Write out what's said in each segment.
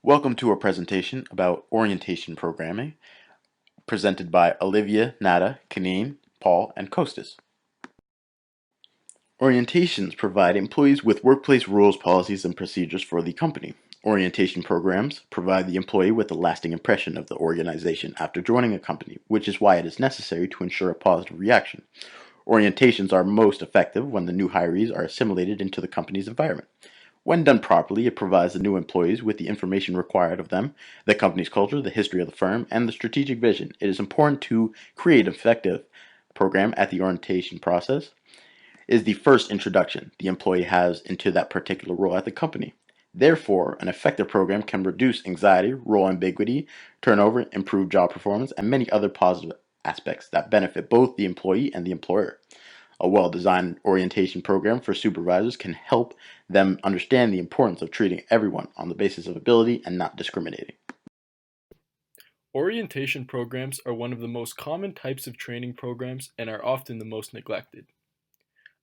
Welcome to a presentation about orientation programming, presented by Olivia, Nada, Kanine, Paul, and Kostas. Orientations provide employees with workplace rules, policies, and procedures for the company. Orientation programs provide the employee with a lasting impression of the organization after joining a company, which is why it is necessary to ensure a positive reaction. Orientations are most effective when the new hirees are assimilated into the company's environment. When done properly, it provides the new employees with the information required of them, the company's culture, the history of the firm, and the strategic vision. It is important to create an effective program at the orientation process is the first introduction the employee has into that particular role at the company. Therefore, an effective program can reduce anxiety, role ambiguity, turnover, improve job performance, and many other positive aspects that benefit both the employee and the employer. A well-designed orientation program for supervisors can help them understand the importance of treating everyone on the basis of ability and not discriminating. Orientation programs are one of the most common types of training programs and are often the most neglected.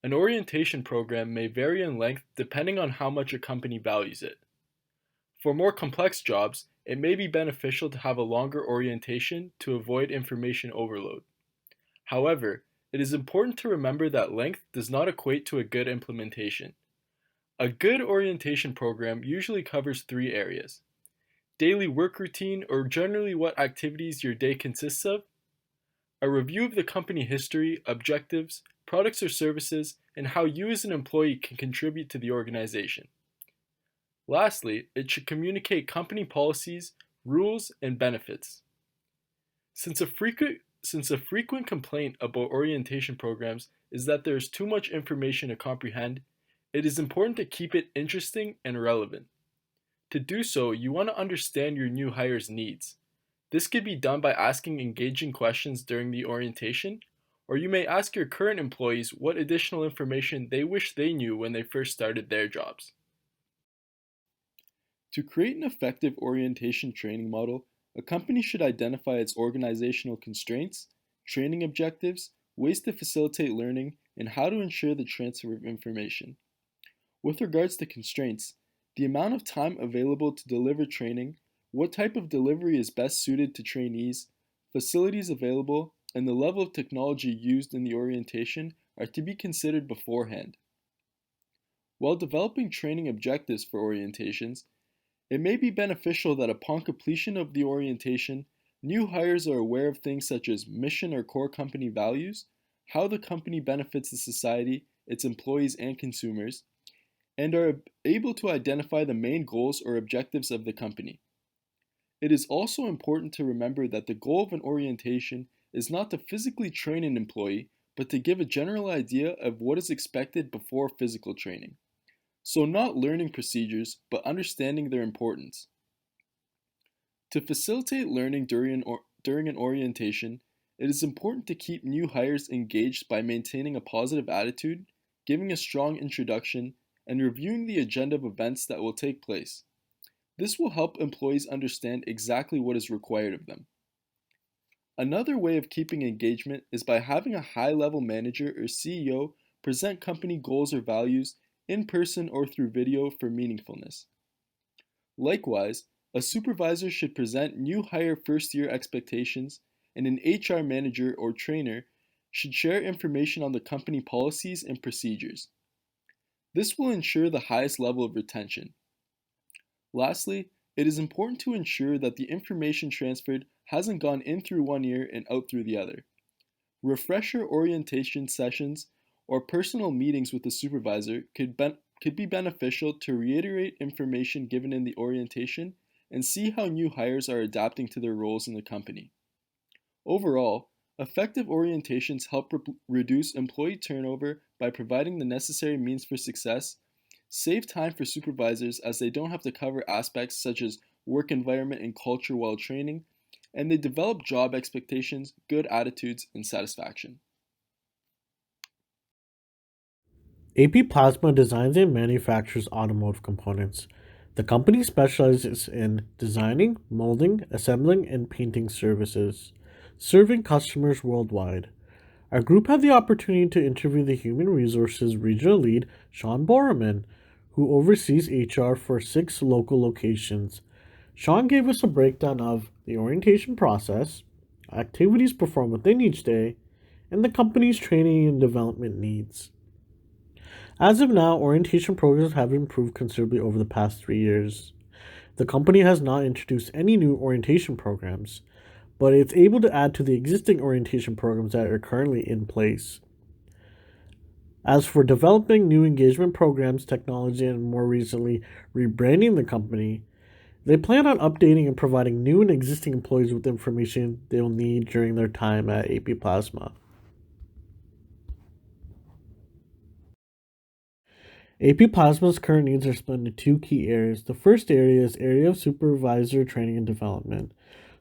An orientation program may vary in length depending on how much a company values it. For more complex jobs, it may be beneficial to have a longer orientation to avoid information overload. However, it is important to remember that length does not equate to a good implementation. A good orientation program usually covers three areas: daily work routine, or generally what activities your day consists of; a review of the company history, objectives, products or services, and how you as an employee can contribute to the organization. Lastly, it should communicate company policies, rules, and benefits. Since a frequent complaint about orientation programs is that there is too much information to comprehend, it is important to keep it interesting and relevant. To do so, you want to understand your new hire's needs. This could be done by asking engaging questions during the orientation, or you may ask your current employees what additional information they wish they knew when they first started their jobs. To create an effective orientation training model, a company should identify its organizational constraints, training objectives, ways to facilitate learning, and how to ensure the transfer of information. With regards to constraints, the amount of time available to deliver training, what type of delivery is best suited to trainees, facilities available, and the level of technology used in the orientation are to be considered beforehand. While developing training objectives for orientations, it may be beneficial that upon completion of the orientation, new hires are aware of things such as mission or core company values, how the company benefits the society, its employees, and consumers, and are able to identify the main goals or objectives of the company. It is also important to remember that the goal of an orientation is not to physically train an employee, but to give a general idea of what is expected before physical training. So, not learning procedures, but understanding their importance. To facilitate learning during an orientation, it is important to keep new hires engaged by maintaining a positive attitude, giving a strong introduction, and reviewing the agenda of events that will take place. This will help employees understand exactly what is required of them. Another way of keeping engagement is by having a high-level manager or CEO present company goals or values in person or through video for meaningfulness. Likewise, a supervisor should present new hire first-year expectations, and an HR manager or trainer should share information on the company policies and procedures. This will ensure the highest level of retention. Lastly, it is important to ensure that the information transferred hasn't gone in through one ear and out through the other. Refresher orientation sessions or personal meetings with the supervisor could be beneficial to reiterate information given in the orientation and see how new hires are adapting to their roles in the company. Overall, effective orientations help reduce employee turnover by providing the necessary means for success, save time for supervisors as they don't have to cover aspects such as work environment and culture while training, and they develop job expectations, good attitudes, and satisfaction. AP Plasma designs and manufactures automotive components. The company specializes in designing, molding, assembling, and painting services, serving customers worldwide. Our group had the opportunity to interview the Human Resources Regional Lead, Sean Borman, who oversees HR for 6 local locations. Sean gave us a breakdown of the orientation process, activities performed within each day, and the company's training and development needs. As of now, orientation programs have improved considerably over the past 3 years. The company has not introduced any new orientation programs, but it's able to add to the existing orientation programs that are currently in place. As for developing new engagement programs, technology, and more recently, rebranding the company, they plan on updating and providing new and existing employees with information they will need during their time at AP Plasma. AP Plasma's current needs are split into two key areas. The first area is area of supervisor training and development.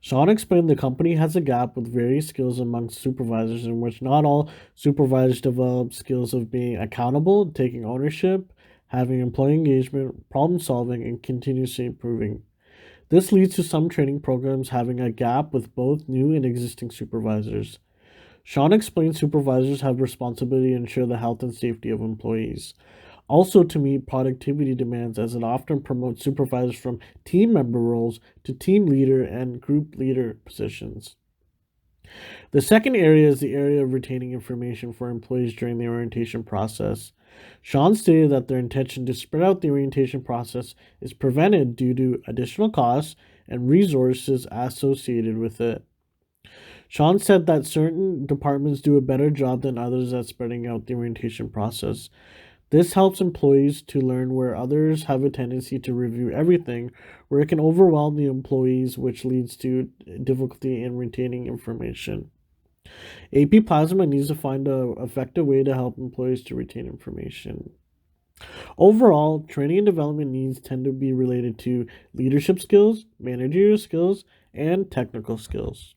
Sean explained the company has a gap with various skills amongst supervisors in which not all supervisors develop skills of being accountable, taking ownership, having employee engagement, problem solving, and continuously improving. This leads to some training programs having a gap with both new and existing supervisors. Sean explained supervisors have responsibility to ensure the health and safety of employees. Also, to meet productivity demands, as it often promotes supervisors from team member roles to team leader and group leader positions. The second area is the area of retaining information for employees during the orientation process. Sean stated that their intention to spread out the orientation process is prevented due to additional costs and resources associated with it. Sean said that certain departments do a better job than others at spreading out the orientation process. This helps employees to learn where others have a tendency to review everything, where it can overwhelm the employees, which leads to difficulty in retaining information. AP Plasma needs to find an effective way to help employees to retain information. Overall, training and development needs tend to be related to leadership skills, managerial skills, and technical skills.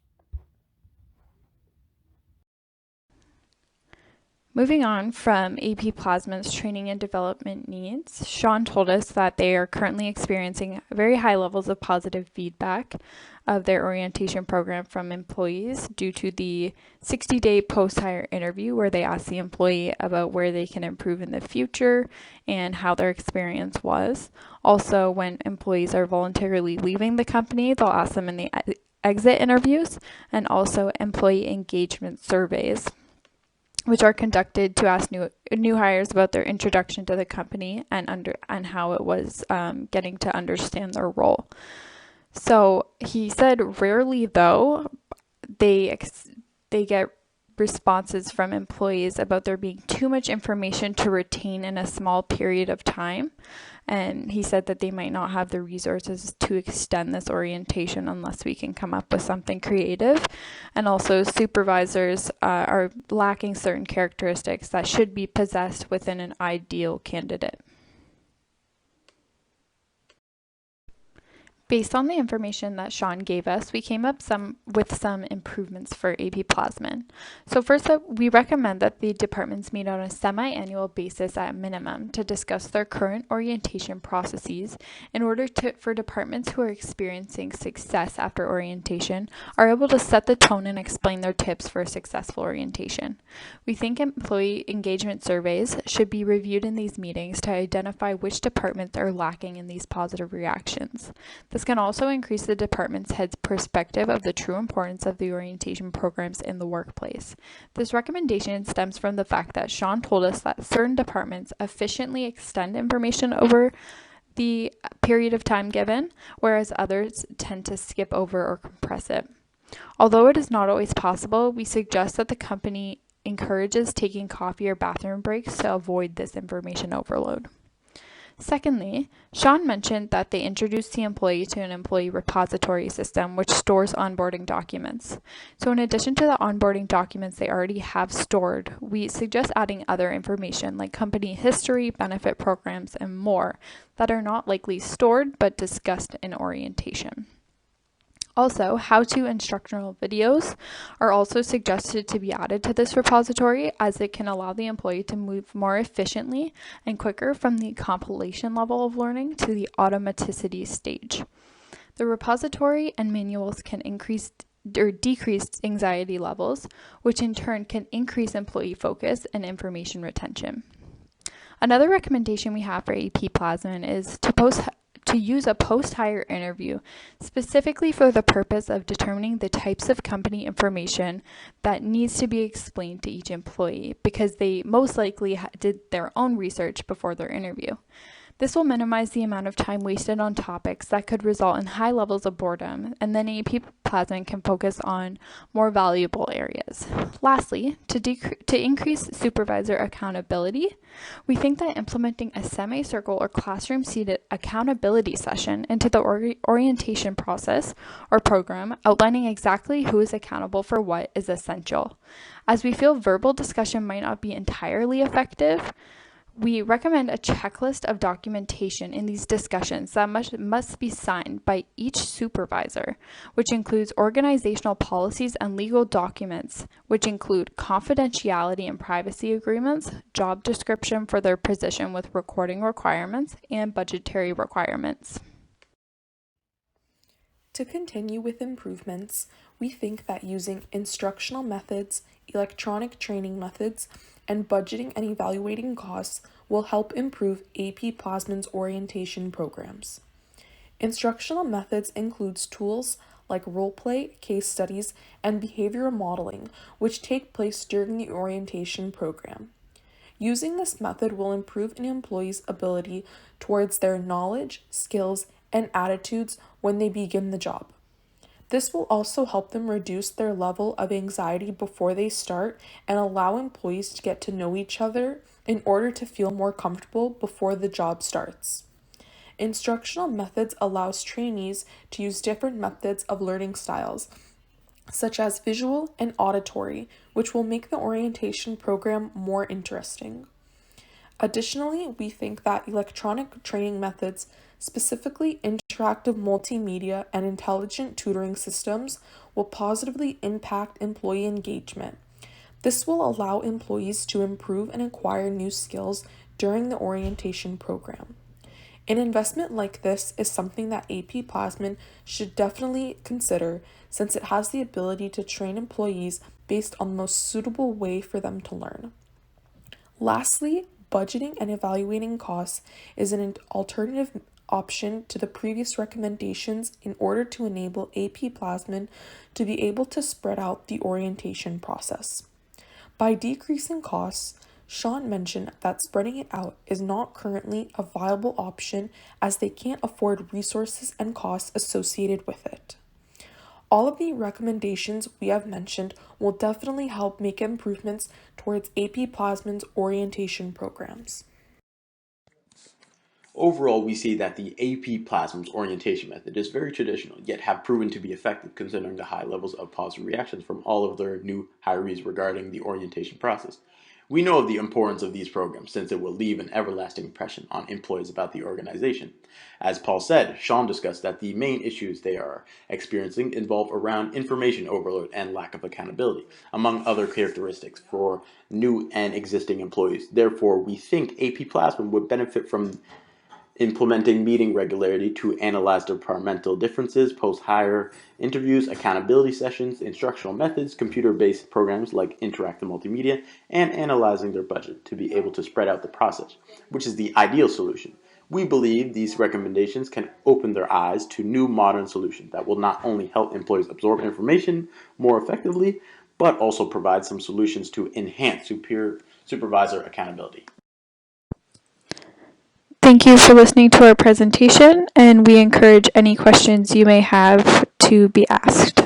Moving on from AP Plasma's training and development needs, Sean told us that they are currently experiencing very high levels of positive feedback of their orientation program from employees due to the 60-day post-hire interview where they ask the employee about where they can improve in the future and how their experience was. Also, when employees are voluntarily leaving the company, they'll ask them in the exit interviews and also employee engagement surveys, which are conducted to ask new hires about their introduction to the company and how it was getting to understand their role. So he said, rarely though, they get responses from employees about there being too much information to retain in a small period of time. And he said that they might not have the resources to extend this orientation unless we can come up with something creative. And also, supervisors are lacking certain characteristics that should be possessed within an ideal candidate. Based on the information that Sean gave us, we came up with some improvements for AP Plasman. So first up, we recommend that the departments meet on a semi-annual basis at minimum to discuss their current orientation processes in order for departments who are experiencing success after orientation are able to set the tone and explain their tips for a successful orientation. We think employee engagement surveys should be reviewed in these meetings to identify which departments are lacking in these positive reactions. This can also increase the department's head's perspective of the true importance of the orientation programs in the workplace. This recommendation stems from the fact that Sean told us that certain departments efficiently extend information over the period of time given, whereas others tend to skip over or compress it. Although it is not always possible, we suggest that the company encourages taking coffee or bathroom breaks to avoid this information overload. Secondly, Sean mentioned that they introduced the employee to an employee repository system which stores onboarding documents. So in addition to the onboarding documents they already have stored, we suggest adding other information like company history, benefit programs, and more that are not likely stored but discussed in orientation. Also, how-to instructional videos are also suggested to be added to this repository as it can allow the employee to move more efficiently and quicker from the compilation level of learning to the automaticity stage. The repository and manuals can increase or decrease anxiety levels, which in turn can increase employee focus and information retention. Another recommendation we have for AP Plasman is to use a post-hire interview specifically for the purpose of determining the types of company information that needs to be explained to each employee because they most likely did their own research before their interview. This will minimize the amount of time wasted on topics that could result in high levels of boredom, and then AP Plasman can focus on more valuable areas. Lastly, to increase supervisor accountability, we think that implementing a semicircle or classroom-seated accountability session into the orientation process or program, outlining exactly who is accountable for what, is essential. As we feel verbal discussion might not be entirely effective, we recommend a checklist of documentation in these discussions that must be signed by each supervisor, which includes organizational policies and legal documents, which include confidentiality and privacy agreements, job description for their position with recording requirements, and budgetary requirements. To continue with improvements, we think that using instructional methods, electronic training methods, and budgeting and evaluating costs will help improve AP Plasman's orientation programs. Instructional methods includes tools like role-play, case studies, and behavioral modeling, which take place during the orientation program. Using this method will improve an employee's ability towards their knowledge, skills, and attitudes when they begin the job. This will also help them reduce their level of anxiety before they start and allow employees to get to know each other in order to feel more comfortable before the job starts. Instructional methods allows trainees to use different methods of learning styles, such as visual and auditory, which will make the orientation program more interesting. Additionally, we think that electronic training methods, specifically interactive multimedia and intelligent tutoring systems, will positively impact employee engagement. This will allow employees to improve and acquire new skills during the orientation program. An investment like this is something that AP Plasman should definitely consider, since it has the ability to train employees based on the most suitable way for them to learn. Lastly, budgeting and evaluating costs is an alternative option to the previous recommendations in order to enable AP Plasman to be able to spread out the orientation process. By decreasing costs, Sean mentioned that spreading it out is not currently a viable option as they can't afford resources and costs associated with it. All of the recommendations we have mentioned will definitely help make improvements towards AP Plasman's orientation programs. Overall, we see that the AP Plasman's orientation method is very traditional, yet have proven to be effective considering the high levels of positive reactions from all of their new hirees regarding the orientation process. We know of the importance of these programs since it will leave an everlasting impression on employees about the organization. As Paul said, Sean discussed that the main issues they are experiencing involve around information overload and lack of accountability, among other characteristics for new and existing employees. Therefore, we think AP Plasman would benefit from implementing meeting regularity to analyze departmental differences, post-hire interviews, accountability sessions, instructional methods, computer-based programs like interactive multimedia, and analyzing their budget to be able to spread out the process, which is the ideal solution. We believe these recommendations can open their eyes to new modern solutions that will not only help employees absorb information more effectively, but also provide some solutions to enhance supervisor accountability. Thank you for listening to our presentation, and we encourage any questions you may have to be asked.